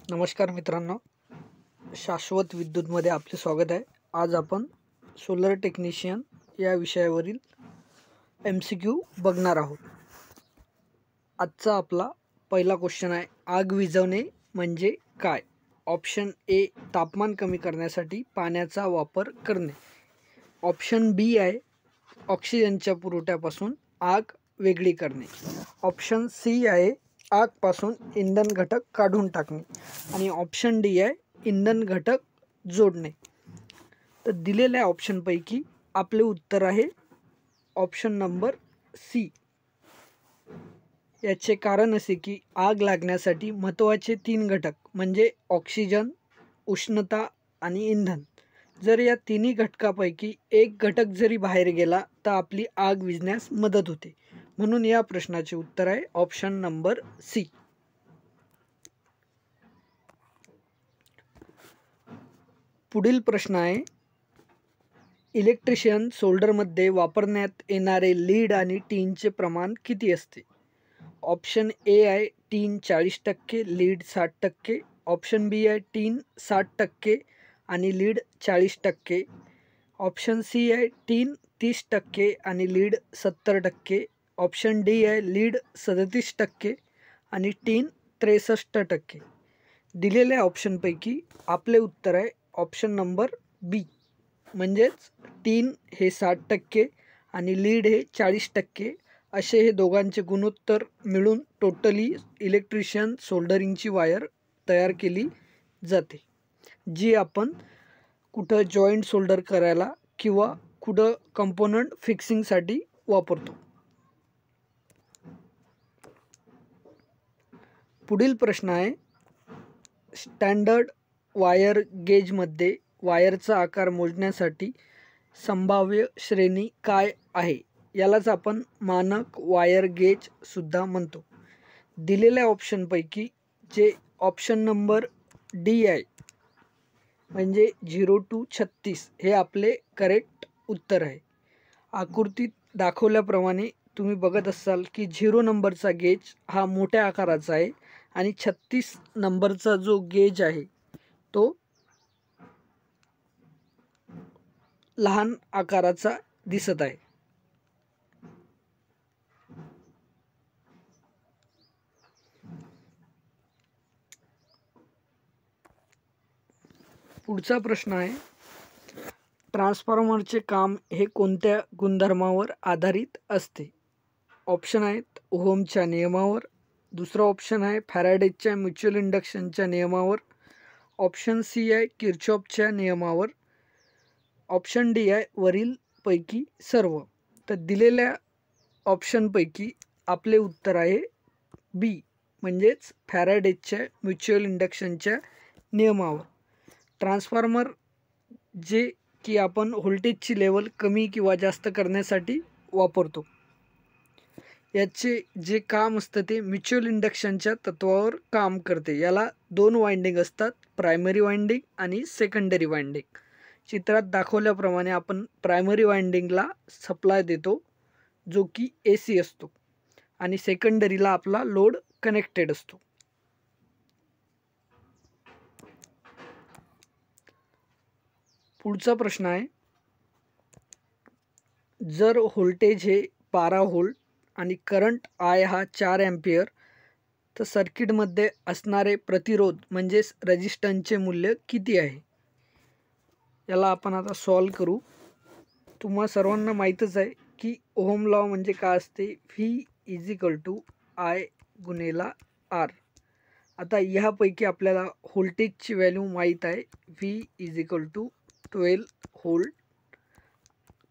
नमस्कार मित्रांनो, शाश्वत विद्युतमध्ये आपले स्वागत आहे. आज आपण सोलर टेक्निशियन या विषयावरील MCQ बघणार आहोत. आजचा आपला पहिला क्वेश्चन आहे, आग विझवणे म्हणजे काय? ऑप्शन ए, तापमान कमी करण्यासाठी पाण्याचा वापर करणे. ऑप्शन बी आहे, ऑक्सिजनच्या पुरवठ्यापासून आग वेगळी करणे. ऑप्शन सी आहे, आगपासून इंधन घटक काढून टाकणे. आणि ऑप्शन डी आहे, इंधन घटक जोडणे. तर दिलेल्या ऑप्शनपैकी आपले उत्तर आहे ऑप्शन नंबर सी. याचे कारण असे की आग लागण्यासाठी महत्त्वाचे 3 घटक म्हणजे ऑक्सिजन, उष्णता आणि इंधन. जर या तिन्ही घटकापैकी एक घटक जरी बाहेर गेला तर आपली आग विझण्यास मदत होते. म्हणून या प्रश्नाचे उत्तर आहे ऑप्शन नंबर सी. पुढील प्रश्न आहे, इलेक्ट्रिशियन सोल्डरमध्ये वापरण्यात येणारे लीड आणि टीनचे प्रमाण किती असते? ऑप्शन ए आहे टीन 40%, लीड 60%. ऑप्शन बी आहे टीन 60% आणि लीड 40%. ऑप्शन सी आहे टीन 30% आणि लीड 70%. ऑप्शन डी आहे लीड 37% आणि टीन 63%. दिलेल्या ऑप्शनपैकी आपले उत्तर आहे ऑप्शन नंबर बी, म्हणजेच टीन हे 60% आणि लीड हे 40%. असे हे दोघांचे गुणोत्तर मिळून टोटली इलेक्ट्रिशियन सोल्डरिंगची वायर तयार केली जाते, जी आपण कुठं जॉईंट सोल्डर करायला किंवा कुठं कंपोनंट फिक्सिंगसाठी वापरतो. पुढील प्रश्न आहे, स्टँडर्ड वायर गेजमध्ये वायरचा आकार मोजण्यासाठी संभाव्य श्रेणी काय आहे? यालाच आपण मानक वायर गेज सुद्धा म्हणतो. दिलेल्या ऑप्शनपैकी जे ऑप्शन नंबर डी आहे म्हणजे 0 to 36 हे आपले करेक्ट उत्तर आहे. आकृतीत दाखवल्याप्रमाणे तुम्ही बघत असाल की 0 नंबरचा गेज हा मोठ्या आकाराचा आहे आणि 36 नंबरचा जो गेज आहे तो लहान आकाराचा दिसत आहे. पुढचा प्रश्न आहे, ट्रान्सफॉर्मरचे काम हे कोणत्या गुणधर्मावर आधारित असते? ऑप्शन आहेत ओहमच्या नियमावर. दुसरा ऑप्शन आहे फॅराडेच्या म्युच्युअल इंडक्शनच्या नियमावर. ऑप्शन सी आहे किर्चॉफच्या नियमावर. ऑप्शन डी आहे वरीलपैकी सर्व. तर दिलेल्या ऑप्शनपैकी आपले उत्तर आहे बी, म्हणजेच फॅराडेच्या म्युच्युअल इंडक्शनच्या नियमावर. ट्रान्सफॉर्मर जे की आपण व्होल्टेजची लेवल कमी किंवा जास्त करण्यासाठी वापरतो, याचे जे काम असतं ते म्युच्युअल इंडक्शनच्या तत्वावर काम करते. याला 2 वाइंडिंग असतात, प्रायमरी वाइंडिंग आणि सेकंडरी वाइंडिंग. चित्रात दाखवल्याप्रमाणे आपण प्रायमरी वाइंडिंगला सप्लाय देतो जो की AC असतो आणि सेकंडरीला आपला लोड कनेक्टेड असतो. पुढचा प्रश्न आहे, जर व्होल्टेज हे 12 व्होल्ट आणि करंट I हा 4 एम्पियर तर सर्किटमध्ये असणारे प्रतिरोध म्हणजेच रेजिस्टन्सचे मूल्य किती आहे? याला आपण आता सॉल्व करू. तुम्हा सर्वांना माहीतच आहे की ओहम लॉ म्हणजे काय असते, V = I × R. आता ह्यापैकी आपल्याला व्होल्टेजची व्हॅल्यू माहीत आहे, V = 12 volt,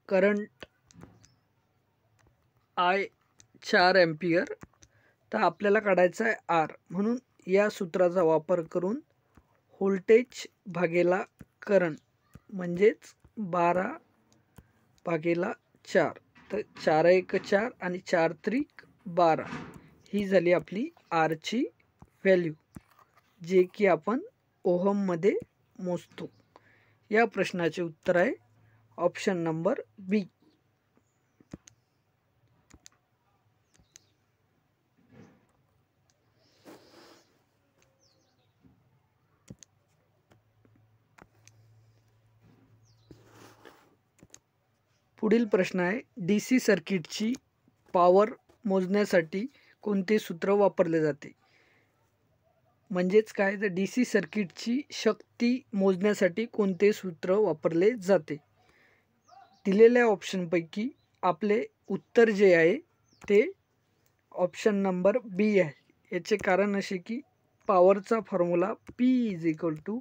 current I 4 ampere, तर आपल्याला काढायचा आहे R. म्हणून या सूत्राचा वापर करून व्होल्टेज भागेला करंट म्हणजेच 12/4, तर 4 1 4 आणि 4 3 12 ही झाली आपली R ची व्हॅल्यू, जे की आपण ओहममध्ये मोजतो. या प्रश्नाचे उत्तर आहे ऑप्शन नंबर बी. पुढील प्रश्न आहे, DC सर्किटची पॉवर मोजण्यासाठी कोणते सूत्र वापरले जाते? म्हणजेच काय, तर DC सर्किटची शक्ती मोजण्यासाठी कोणते सूत्र वापरले जाते? दिलेल्या ऑप्शनपैकी आपले उत्तर जे आहे ते ऑप्शन नंबर बी आहे. याचे कारण असे की पॉवरचा फॉर्म्युला P =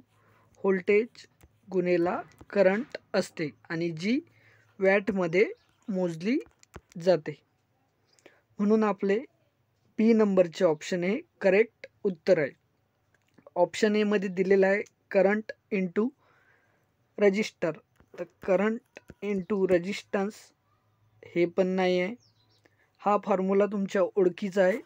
व्होल्टेज गुणेला करंट असते आणि जी वॅटमध्ये मोजली जाते. म्हणून आपले बी नंबरचे ऑप्शन हे करेक्ट उत्तर आहे. ऑप्शन ए मध्ये दिलेला आहे करंट इंटू रजिस्टर, तर करंट इंटू रेजिस्टन्स हे पण नाही आहे. हा फॉर्म्युला तुमच्या ओळखीचा आहे.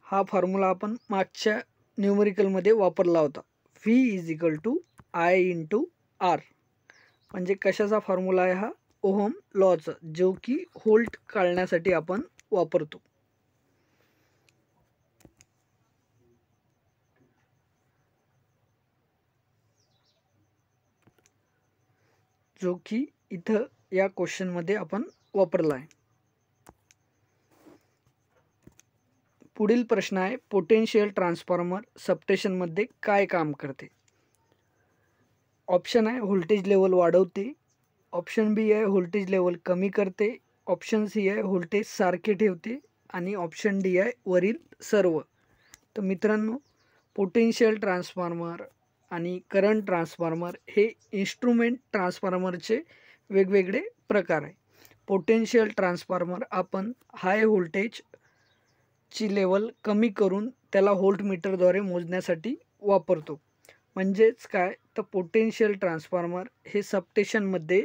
हा फॉर्म्युला आपण मागच्या न्यूमरिकलमध्ये वापरला होता. V = I × R. म्हणजे कशाचा फॉर्म्युला आहे हा? ओहम लॉचा, जो की व्होल्ट काढण्यासाठी आपण वापरतो. जो की इथं या क्वेश्चनमध्ये आपण वापरला आहे. पुढील प्रश्न आहे, पोटेन्शियल ट्रान्सफॉर्मर सबस्टेशनमध्ये काय काम करते? ऑप्शन आहे व्होल्टेज लेवल वाढवते, ऑप्शन बी आहे व्होल्टेज लेवल कमी करते, ऑप्शन सी आहे व्होल्टेज सारखे ठेवते आणि ऑप्शन डी आहे वरील सर्व. तर मित्रांनो, पोटेन्शियल ट्रान्सफॉर्मर आणि करंट ट्रान्सफॉर्मर हे इन्स्ट्रुमेंट ट्रान्सफॉर्मरचे वेगवेगळे प्रकार आहे. पोटेन्शियल ट्रान्सफॉर्मर आपण हाय व्होल्टेजची लेवल कमी करून त्याला व्होल्टमीटरद्वारे मोजण्यासाठी वापरतो. म्हणजेच काय, तर पोटेन्शियल ट्रान्सफॉर्मर हे सबस्टेशनमध्ये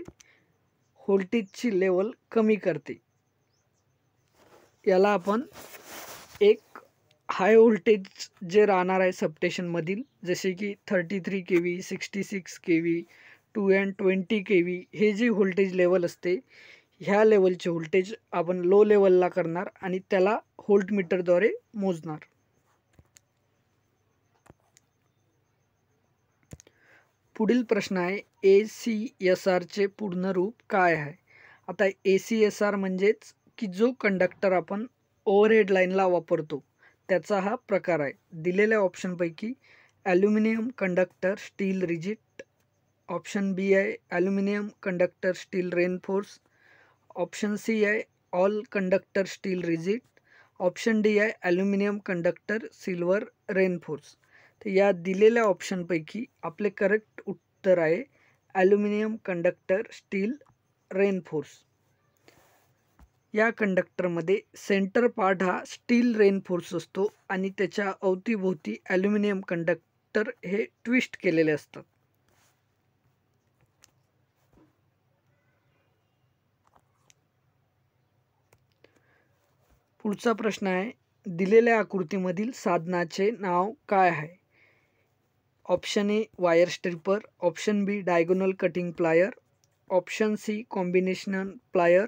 व्होल्टेजची लेवल कमी करते. याला आपण एक हाय व्होल्टेज जे राहणार आहे सबस्टेशनमधील, जसे की 33 kV, 66 kV, 2 and 20 kV हे जे व्होल्टेज लेवल असते, ह्या लेवलचे व्होल्टेज आपण लो लेवलला करणार आणि त्याला व्होल्टमीटरद्वारे मोजणार. पुढील प्रश्न आहे, ACSRचे पूर्ण रूप काय आहे? आता ACSR म्हणजेच की जो कंडक्टर आपण ओव्हरहेड लाईनला वापरतो त्याचा हा प्रकार आहे. दिलेल्या ऑप्शनपैकी aluminium conductor steel rigid, option B आहे aluminium conductor steel reinforce, option C आहे all conductor steel rigid, option D आहे ॲल्युमिनियम कंडक्टर सिल्वर रेनफोर्स. तर या दिलेल्या ऑप्शनपैकी आपले करेक्ट उत्तर आहे ॲल्युमिनियम कंडक्टर स्टील रेनफोर्स. या कंडक्टरमध्ये सेंटर पार्ट हा स्टील रेनफोर्स असतो आणि त्याच्या अवतीभोवती ॲल्युमिनियम कंडक्टर हे ट्विस्ट केलेले असतात. पुढचा प्रश्न आहे, दिलेल्या आकृतीमधील साधनाचे नाव काय आहे? Option A wire stripper, option B diagonal cutting plier, option C combinational plier,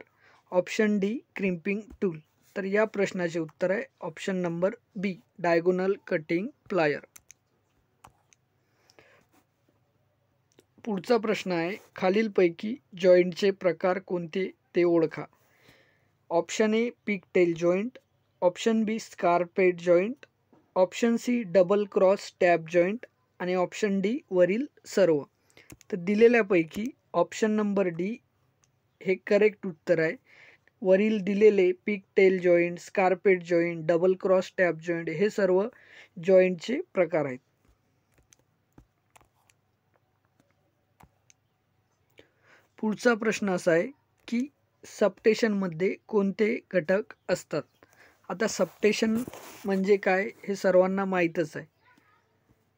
option D crimping tool. तर या प्रश्नाचे उत्तर आहे option number B diagonal cutting plier. पुढचा प्रश्न आहे, खालीलपैकी जॉईंटचे प्रकार कोणते ते ओळखा. Option A pigtail joint, option B स्कारपेट joint, option C double cross tap joint आणि ऑप्शन डी वरील सर्व. तर दिलेल्यापैकी ऑप्शन नंबर डी हे करेक्ट उत्तर आहे. वरील दिलेले पिगटेल जॉईंट, स्कारपेट joint, double cross tap joint हे सर्व जॉईंटचे प्रकार आहेत. पुढचा प्रश्न असा आहे की सबस्टेशनमध्ये कोणते घटक असतात? आता सबस्टेशन म्हणजे काय हे सर्वांना माहीतच आहे.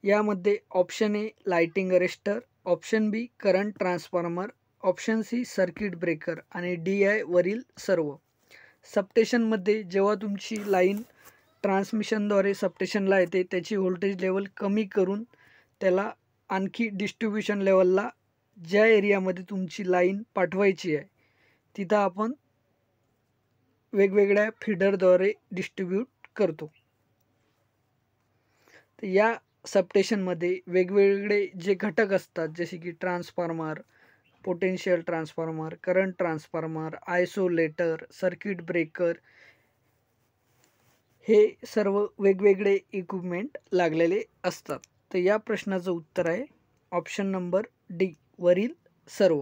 यामध्ये option A lighting arrester, option B current transformer, option C circuit breaker आणि डी आहे वरील सर्व. सबस्टेशनमध्ये जेव्हा तुमची लाईन ट्रान्समिशनद्वारे सबस्टेशनला येते, त्याची व्होल्टेज लेवल कमी करून त्याला आणखी डिस्ट्रीब्युशन लेवलला ज्या एरियामध्ये तुमची लाईन पाठवायची आहे तिथं आपण वेगवेगळ्या फीडरद्वारे डिस्ट्रीब्यूट करतो. तर या सबस्टेशनमध्ये वेगवेगळे जे घटक असतात, जसे की transformer, potential transformer, current transformer, isolator, circuit breaker हे सर्व वेगवेगळे इक्विपमेंट लागलेले असतात. तर या प्रश्नाचं उत्तर आहे ऑप्शन नंबर डी, वरील सर्व.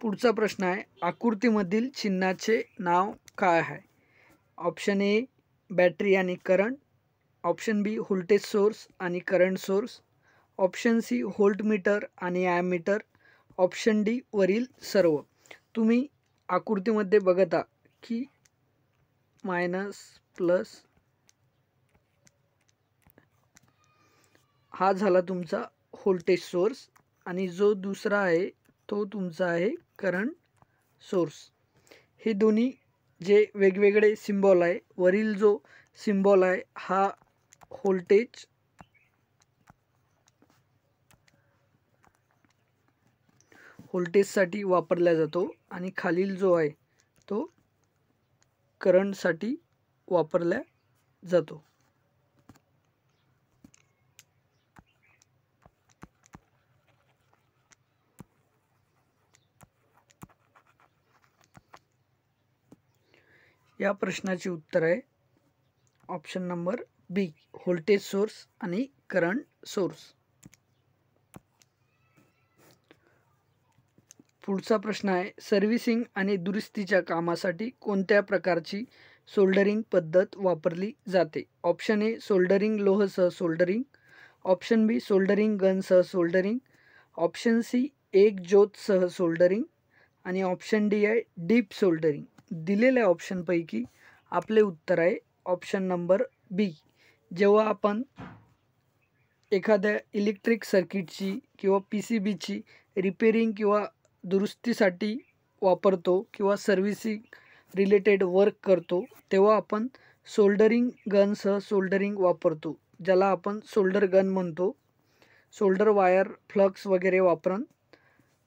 पुढचा प्रश्न आहे, आकृतीमधील चिन्हाचे नाव काय आहे? ऑप्शन ए बॅटरी आणि current, option B voltage source आणि current source, option C voltmeter आणि ॲमीटर, ऑप्शन डी वरील सर्व. तुम्ही आकृतीमध्ये बघता की मायनस प्लस हा झाला तुमचा व्होल्टेज सोर्स आणि जो दुसरा आहे तो तुमचा आहे करंट सोर्स. हे दोन्ही जे वेगवेगळे सिम्बॉल आहे, वरील जो सिम्बॉल आहे हा व्होल्टेजसाठी वापरला जातो आणि खालील जो आहे तो करंटसाठी वापरला जातो. या प्रश्नाचे उत्तर आहे ऑप्शन नंबर बी, व्होल्टेज सोर्स आणि करंट सोर्स. पुढचा प्रश्न आहे, सर्व्हिसिंग आणि दुरुस्तीच्या कामासाठी कोणत्या प्रकारची सोल्डरिंग पद्धत वापरली जाते? ऑप्शन ए सोल्डरिंग लोहसह सोल्डरिंग, ऑप्शन बी सोल्डरिंग गनसह सोल्डरिंग, ऑप्शन सी एक ज्योतसह सोल्डरिंग आणि ऑप्शन डी आहे डीप सोल्डरिंग. दिलेल्या ऑप्शनपैकी आपले उत्तर आहे ऑप्शन नंबर बी. जेव्हा आपण एखाद्या इलेक्ट्रिक सर्किटची किंवा PCBची रिपेरिंग किंवा दुरुस्तीसाठी वापरतो किंवा सर्व्हिसिंग रिलेटेड वर्क करतो तेव्हा आपण सोल्डरिंग गनसह सोल्डरिंग वापरतो, ज्याला आपण सोल्डर गन म्हणतो. सोल्डर वायर, फ्लक्स वगैरे वापरून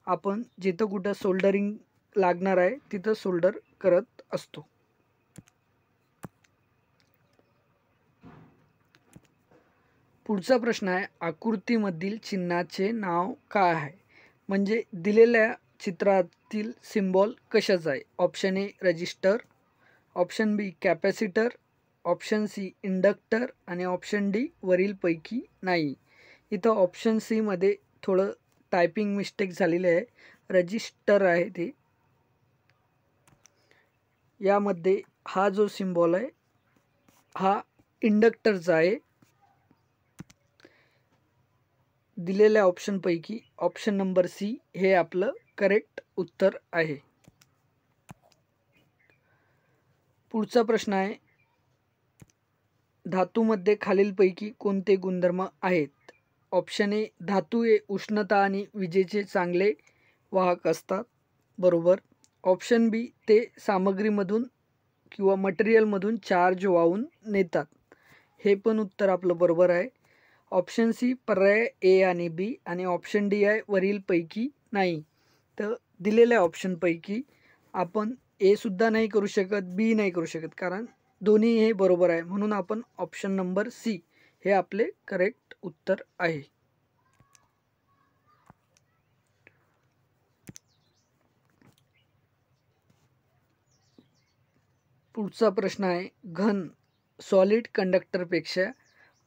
आपण जिथं कुठं सोल्डरिंग लागणार आहे तिथं सोल्डर करत असतो. पुढचा प्रश्न आहे, आकृतीमधील चिन्हाचे नाव काय आहे? म्हणजे दिलेल्या चित्रातील सिम्बॉल कशाचा आहे? Option A register, option B capacitor, option C inductor आणि ऑप्शन डी वरीलपैकी नाही. इथं ऑप्शन सी मध्ये थोडं टायपिंग मिस्टेक झालेली आहे. रजिस्टर आहे ते. यामध्ये हा जो सिम्बॉल आहे हा इंडक्टरचा आहे. दिलेल्या ऑप्शनपैकी ऑप्शन नंबर सी हे आपलं करेक्ट उत्तर आहे. पुढचा प्रश्न आहे, धातूमध्ये खालीलपैकी कोणते गुणधर्म आहेत? ऑप्शन ए धातू हे उष्णता आणि विजेचे चांगले वाहक असतात, बरोबर. ऑप्शन बी ते सामग्रीमधून किंवा मटेरियलमधून चार्ज वाहून नेतात, हे पण उत्तर आपलं बरोबर आहे. ऑप्शन सी पर्याय ए आणि बी आणि ऑप्शन डी आहे वरीलपैकी नाही. तर दिलेल्या ऑप्शनपैकी आपण ए सुद्धा नाही करू शकत, बी नाही करू शकत, कारण दोन्ही हे बरोबर आहे. म्हणून आपण ऑप्शन नंबर सी हे आपले करेक्ट उत्तर आहे. पुढचा प्रश्न आहे, घन सॉलिड कंडक्टरपेक्षा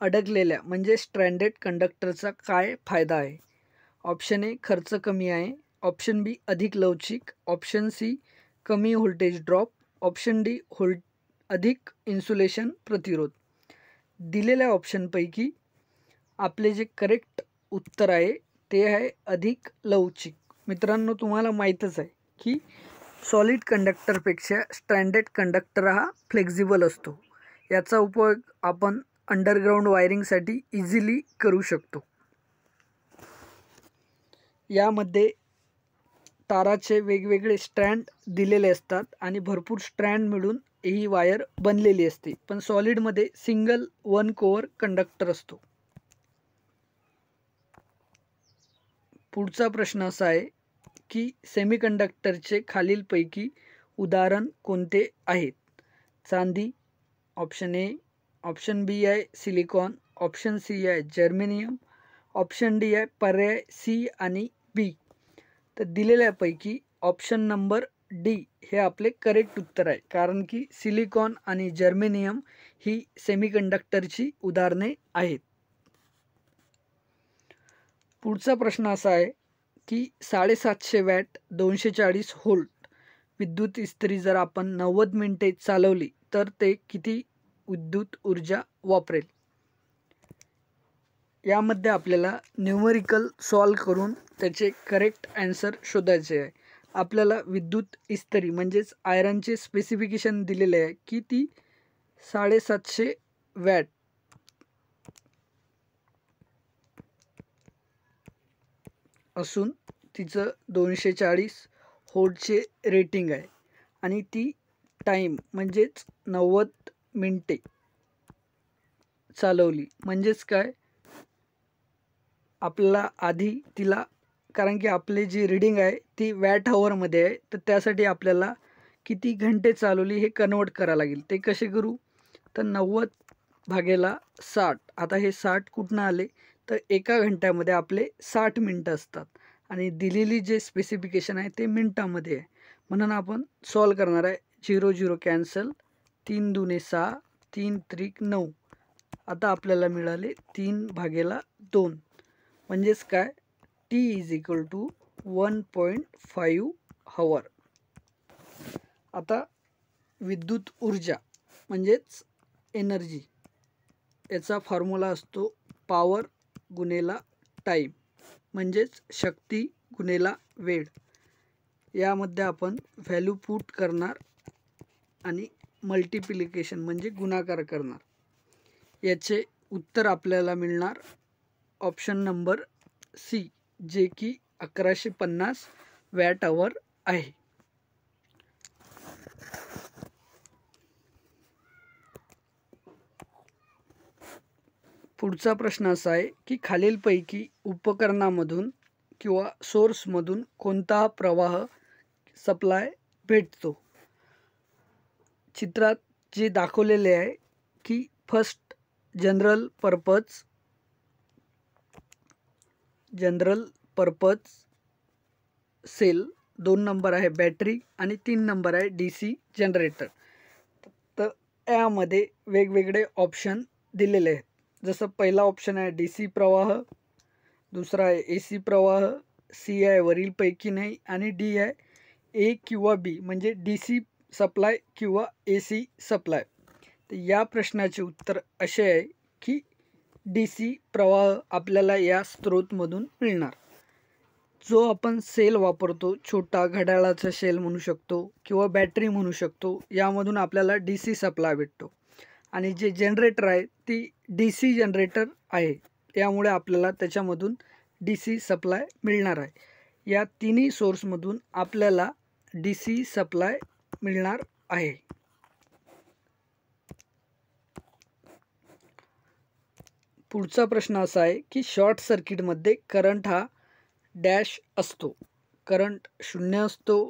अडकलेल्या म्हणजे स्ट्रँडेड कंडक्टरचा काय फायदा आहे? ऑप्शन ए खर्च कमी आहे, ऑप्शन बी अधिक लवचिक, ऑप्शन सी कमी व्होल्टेज ड्रॉप, ऑप्शन डी अधिक इन्सुलेशन प्रतिरोध. दिलेल्या ऑप्शनपैकी आपले जे करेक्ट उत्तर आहे ते आहे अधिक लवचिक. मित्रांनो, तुम्हाला माहीतच आहे की सॉलिड कंडक्टरपेक्षा स्ट्रँडेड कंडक्टर हा फ्लेक्झिबल असतो. याचा उपयोग आपण अंडरग्राउंड वायरिंगसाठी इझिली करू शकतो. यामध्ये ताराचे वेगवेगळे स्ट्रँड दिलेले असतात आणि भरपूर स्ट्रँड मिळून ही वायर बनलेली असते, पण सॉलिडमध्ये सिंगल वन कोअर कंडक्टर असतो. पुढचा प्रश्न असा आहे की सेमीकंडक्टरचे खालीलपैकी उदाहरण कोणते आहेत? चांदी, ऑप्शन ए, ऑप्शन बी आहे सिलिकॉन, ऑप्शन सी आहे जर्मेनियम, ऑप्शन डी आहे पर्याय सी आणि बी. तर दिलेल्यापैकी ऑप्शन नंबर डी हे आपले करेक्ट उत्तर आहे, कारण की सिलिकॉन आणि जर्मेनियम ही सेमीकंडक्टरची उदाहरणे आहेत. पुढचा प्रश्न असा आहे की 750 वॅट 240 व्होल्ट विद्युत इस्त्री जर आपण 90 मिनिटे चालवली तर ते किती विद्युत ऊर्जा वापरेल. यामध्ये आपल्याला न्यूमरिकल सॉल्व करून त्याचे करेक्ट आन्सर शोधायचे आहे. आपल्याला विद्युत इस्त्री म्हणजेच आयरनचे स्पेसिफिकेशन दिलेले आहे की ती 750 वॅट असून तिचं 240 व्होल्टचे रेटिंग आहे आणि ती टाईम म्हणजेच 90 मिनिटे चालवली. म्हणजेच काय, आपल्याला आधी तिला, कारण की आपली जी रीडिंग आहे ती वॅट हवरमध्ये आहे, तर त्यासाठी आपल्याला किती घंटे चालवली हे कन्वर्ट करावं लागेल. ते कसे करू, तर 90 भागेला 60. आता हे 60 कुठनं आले, तर एका घंट्यामध्ये आपले 60 मिनटं असतात आणि दिलेली जे स्पेसिफिकेशन आहे ते मिनटामध्ये आहे. म्हणून आपण सॉल्व करणार आहे. 0 0 कॅन्सल, 3 दुने 6, 3 त्रिक 9. आता आपल्याला मिळाले 3 भागेला 2. म्हणजेच काय, टी इज इक्वल टू 1.5 हवर. आता विद्युत ऊर्जा म्हणजेच एनर्जी, याचा फॉर्म्युला असतो पॉवर गुणेला टाईम म्हणजेच शक्ती गुणेला वेळ. यामध्ये आपण व्हॅल्यू पुट करणार आणि मल्टिप्लिकेशन म्हणजे गुणाकार करणार. याचे उत्तर आपल्याला मिळणार ऑप्शन नंबर सी, जे की 1150 वॅट आवर आहे. पुढचा प्रश्न असा आहे की खालीलपैकी उपकरणामधून किंवा सोर्समधून कोणता प्रवाह सप्लाय भेटतो. चित्रात जे दाखवलेले आहे की first general purpose cell, 2 number आहे बॅटरी आणि 3 नंबर आहे DC जनरेटर. तर यामध्ये वेगवेगळे ऑप्शन दिलेले आहेत. जसं पहिला ऑप्शन आहे DC प्रवाह, दुसरा आहे AC प्रवाह, सी आहे वरीलपैकी नाही आणि डी आहे ए किंवा बी म्हणजे DC सप्लाय किंवा AC सप्लाय. तर या प्रश्नाचे उत्तर असे आहे की DC प्रवाह आपल्याला या स्रोतमधून मिळणार. जो आपण सेल वापरतो, छोटा घड्याळाचा सेल म्हणू शकतो किंवा बॅटरी म्हणू शकतो, यामधून आपल्याला DC सप्लाय भेटतो. आणि जे जनरेटर आहे ती DC जनरेटर आहे, त्यामुळे आपल्याला त्याच्यामधून DC सप्लाय मिळणार आहे. या तिन्ही सोर्समधून आपल्याला DC सप्लाय मिळणार आहे. पुढचा प्रश्न असा आहे की शॉर्ट सर्किटमध्ये करंट हा डॅश असतो. करंट 0 असतो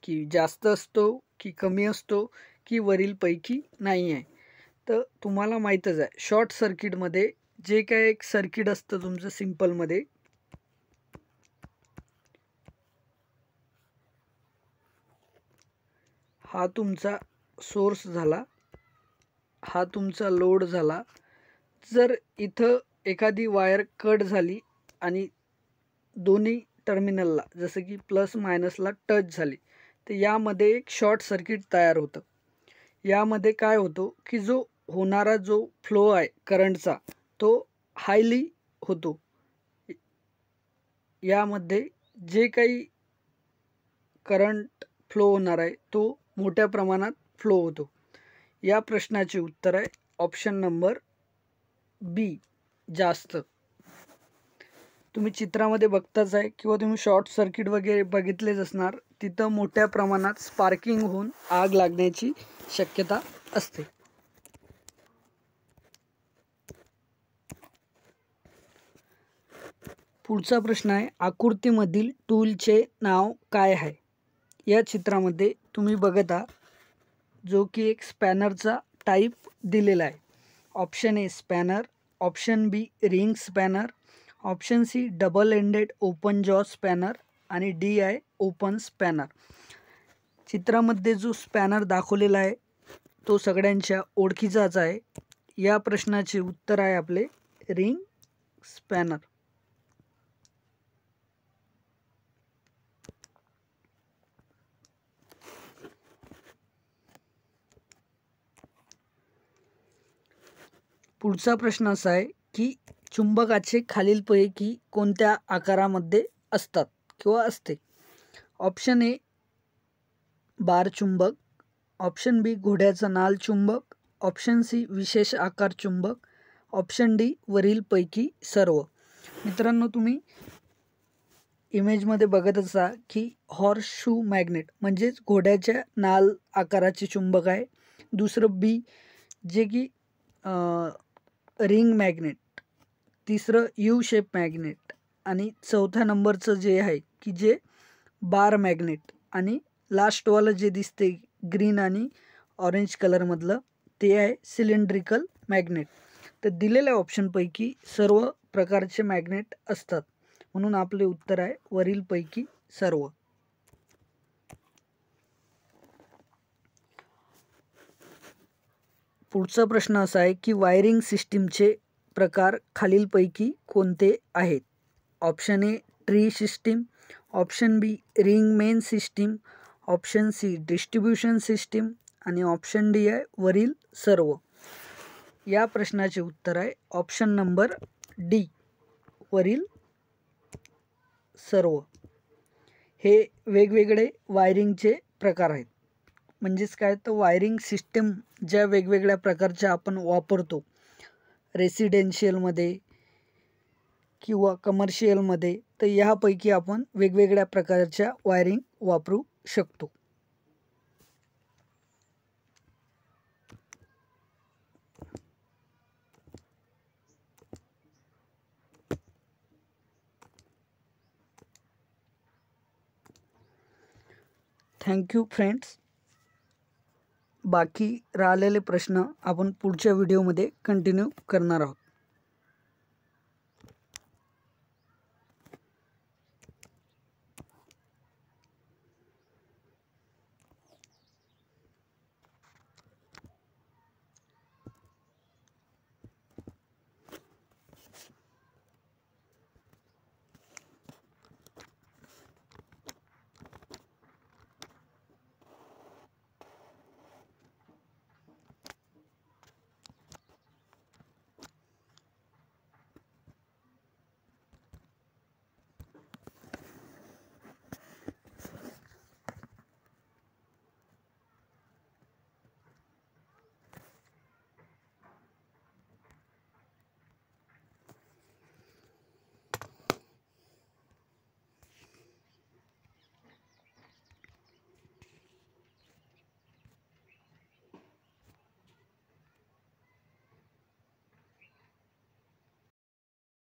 की जास्त असतो की कमी असतो की वरीलपैकी नाही आहे. तर तुम्हाला माहीतच आहे, शॉर्ट सर्किटमध्ये जे काय एक सर्किट असतं तुमचं सिम्पलमध्ये, हा तुमचा सोर्स झाला, हा तुमचा लोड झाला. जर इथं एखादी वायर कट झाली आणि दोन्ही टर्मिनलला जसं की प्लस मायनसला टच झाली, तर यामध्ये एक शॉर्ट सर्किट तयार होतं. यामध्ये काय होतो की जो होणारा जो फ्लो आहे करंटचा तो हायली होतो. यामध्ये जे काही करंट फ्लो होणार आहे तो मोठ्या प्रमाणात फ्लो होतो. या प्रश्नाचे उत्तर आहे ऑप्शन नंबर बी, जास्त. तुम्ही चित्रामध्ये बघताच आहे किंवा तुम्ही शॉर्ट सर्किट वगैरे बघितलेच असणार, तिथं मोठ्या प्रमाणात स्पार्किंग होऊन आग लागण्याची शक्यता असते. पुढचा प्रश्न आहे, आकृतीमधील टूलचे नाव काय आहे. या चित्रामध्ये तुम्ही बघता जो की एक स्पॅनरचा टाईप दिलेला आहे. Option A spanner, option B ring spanner, option C double ended open jaw spanner आणि डी आहे ओपन स्पॅनर. चित्रामध्ये जो स्पॅनर दाखवलेला आहे तो सगळ्यांच्या ओळखीचाच आहे. या प्रश्नाचे उत्तर आहे आपले रिंग स्पॅनर. पुढचा प्रश्न असा आहे की चुंबकाचे खालीलपैकी कोणत्या आकारामध्ये असतात किंवा असते. ऑप्शन ए बार चुंबक, ऑप्शन बी घोड्याचा नाल चुंबक, ऑप्शन सी विशेष आकार चुंबक, ऑप्शन डी वरीलपैकी सर्व. मित्रांनो, तुम्ही इमेजमध्ये बघत असा की हॉर्स शू मॅग्नेट म्हणजेच घोड्याच्या नाल आकाराचे चुंबक आहे. दुसरं बी जे की रिंग मॅग्नेट, तिसरं यू शेप मॅग्नेट आणि चौथ्या नंबरचं जे आहे की जे बार मॅग्नेट आणि लास्टवालं जे दिसते ग्रीन आणि ऑरेंज कलरमधलं ते आहे सिलेंड्रिकल मॅग्नेट. तर दिलेल्या ऑप्शनपैकी सर्व प्रकारचे मॅग्नेट असतात म्हणून आपले उत्तर आहे वरीलपैकी सर्व. पुढचा प्रश्न असा आहे की वायरिंग सिस्टीमचे प्रकार खालीलपैकी कोणते आहेत. Option A tree system, option B ring main system, option C distribution system आणि ऑप्शन डी आहे वरील सर्व. या प्रश्नाचे उत्तर आहे ऑप्शन नंबर डी वरील सर्व. हे वेगवेगळे वायरिंगचे प्रकार आहेत. म्हणजेच काय तर वायरिंग सिस्टीम ज्या वेगवेगळ्या प्रकारच्या आपण वापरतो रेसिडेन्शियलमध्ये किंवा कमर्शियलमध्ये, तर ह्यापैकी आपण वेगवेगळ्या प्रकारच्या वायरिंग वापरू शकतो. Thank you friends. बाकी राहिलेले प्रश्न आपण पुढच्या व्हिडिओमध्ये कंटिन्यू करणार आहोत.